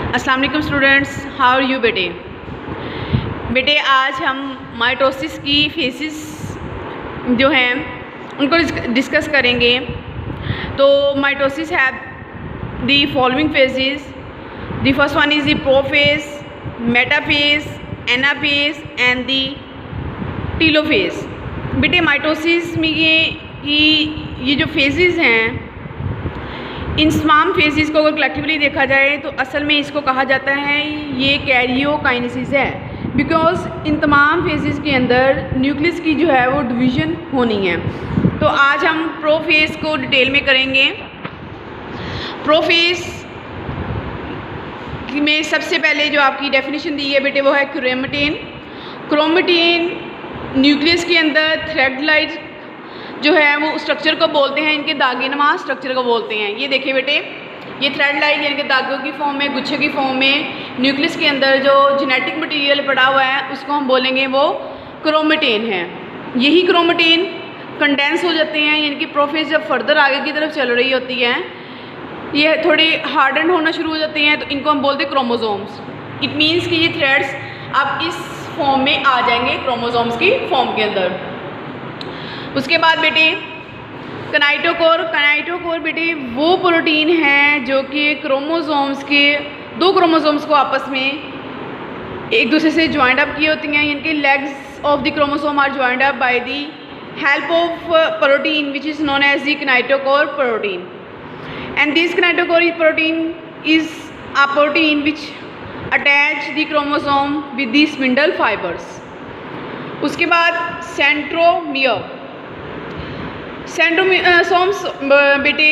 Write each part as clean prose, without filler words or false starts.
अस्सलाम वालेकुम students, how are you बेटे आज हम माइटोसिस की फेसेस जो हैं उनको डिस्कस करेंगे। तो mitosis have the following phases. The first one is the prophase, metaphase, anaphase and the telophase. बेटे माइटोसिस में ये जो फेजेस हैं, इन तमाम फेजेस को अगर कलेक्टिवली देखा जाए तो असल में इसको कहा जाता है ये कैरियोकाइनेसिस है, बिकॉज इन तमाम फेजेस के अंदर न्यूक्लियस की जो है वो डिवीज़न होनी है। तो आज हम प्रोफेज को डिटेल में करेंगे। प्रोफेज में सबसे पहले जो आपकी डेफिनेशन दी है बेटे वो है क्रोमेटिन। क्रोमेटिन न्यूक्लियस के अंदर थ्रेड लाइक जो है वो स्ट्रक्चर को बोलते हैं, इनके दागे नुमा स्ट्रक्चर को बोलते हैं। ये देखिए बेटे, ये थ्रेड लाइक यानी कि धागों की फॉर्म में, गुच्छे की फॉर्म में न्यूक्लियस के अंदर जो जेनेटिक मटेरियल पड़ा हुआ है उसको हम बोलेंगे वो क्रोमेटिन है। यही क्रोमेटिन कंडेंस हो जाते हैं, यानी कि प्रोफेज जब फर्दर आगे की तरफ चल रही होती है, ये थोड़े हार्डन होना शुरू हो जाते हैं, तो इनको हम बोलते हैं क्रोमोसोम्स। इट मीन्स कि ये थ्रेड्स अब इस फॉर्म में आ जाएंगे क्रोमोसोम्स की फॉर्म के अंदर। उसके बाद बेटे कनाइटोकोर। कनाइटोकोर बेटे वो प्रोटीन है जो कि क्रोमोसोम्स के दो क्रोमोसोम्स को आपस में एक दूसरे से ज्वाइंट अप किए होती हैं, यानी कि legs of the chromosome are joint up by the help of protein which is known as the kinetochore protein. And this kinetochore protein is a protein which attach the chromosome with the spindle fibres. उसके बाद centromere. Centrosomes बेटे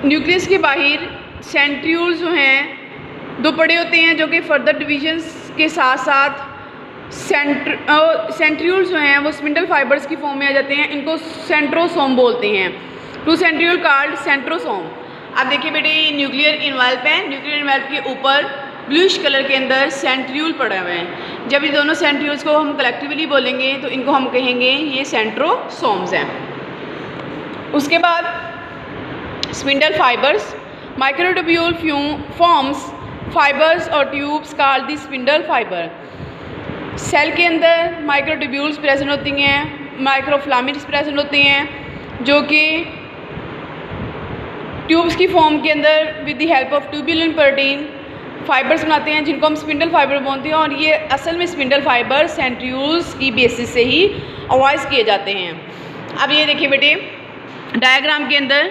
nucleus के बाहर centrioles जो हैं दो पड़े होते हैं, जो कि फर्दर डिविजन्स के साथ साथ सेंट्रियोल्स जो हैं वो स्पिंडल फाइबर्स की फॉर्म में आ जाते हैं। इनको सेंट्रोसोम बोलते हैं। To centriole called centrosome. अब देखिए बेटे ये न्यूक्लियर इन्वेल्प है, न्यूक्लियर इन्वेल्प के ऊपर ब्लूइश कलर के अंदर सेंट्रियोल पड़े हुए हैं। जब ये दोनों सेंट्रियोल्स को हम कलेक्टिवली बोलेंगे तो इनको हम कहेंगे ये सेंट्रोसोम्स हैं। उसके बाद spindle fibres. Microtubule forms fibres और tubes called the spindle fibre. Cell के अंदर माइक्रोट्यूब्यूल्स प्रेजेंट होती हैं, माइक्रोफ्लामिड्स प्रेजेंट होते हैं, जो कि ट्यूब्स की फॉर्म के अंदर with the help of tubulin protein fibres बनाते हैं, जिनको हम स्पिंडल फाइबर बोलते हैं। और ये असल में स्पिंडल फाइबर सेंट्रियोल्स की बेसिस से ही अवॉइस किए जाते हैं। अब ये देखिए बेटे डायग्राम के अंदर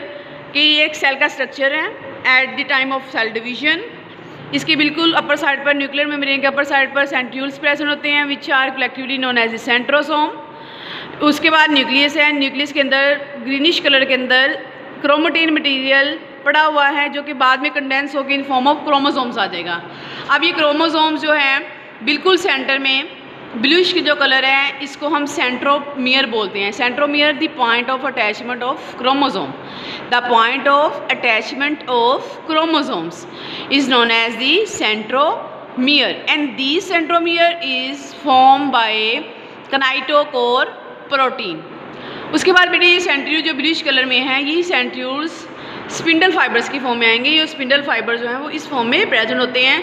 कि ये एक सेल का स्ट्रक्चर है at the time of cell division. इसके बिल्कुल अपर साइड पर न्यूक्लियर मेम्ब्रेन के अपर साइड पर सेंट्रियोल्स प्रेजेंट होते हैं which are collectively known as centrosome. उसके बाद न्यूक्लियस है, न्यूक्लियस के अंदर ग्रीनिश कलर के अंदर क्रोमेटिन मटेरियल पड़ा हुआ है, जो कि बाद में कंडेंस होकर इन फॉर्म ऑफ क्रोमोसोम्स आ जाएगा। अब ये क्रोमोसोम्स जो हैं बिल्कुल सेंटर में ब्लूइश की जो कलर है इसको हम सेंट्रोमियर बोलते हैं। Centromere the point of attachment of chromosome. The point of attachment of chromosomes is known as the centromere and the centromere is form by kinetochore protein. उसके बाद बेटे ये सेंट्रियोल जो ब्लूइश कलर में है, यही सेंट्रियोल्स स्पिंडल फाइबर्स की form में आएंगे। ये स्पिंडल फाइबर जो हैं वो इस फॉर्म में प्रेजेंट होते हैं।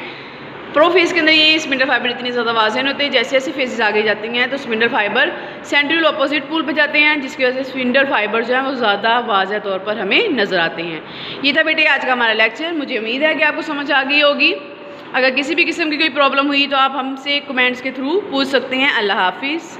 प्रोफेज के अंदर ये स्पिंडल फाइबर इतनी ज़्यादा वाज़ेह होते हैं, जैसे जैसे फेजेस आगे जाती हैं तो spindle fibre centriole opposite pole पे जाते हैं, जिसकी वजह से स्पिंडल फाइबर जो है वो ज़्यादा वाज़ेह तौर पर हमें नज़र आते हैं। ये था बेटे आज का हमारा लेक्चर। मुझे उम्मीद है कि आपको समझ आ गई होगी। अगर किसी भी किस्म की कोई प्रॉब्लम हुई तो आप हमसे कमेंट्स के थ्रू पूछ सकते हैं। अल्लाह हाफिज़।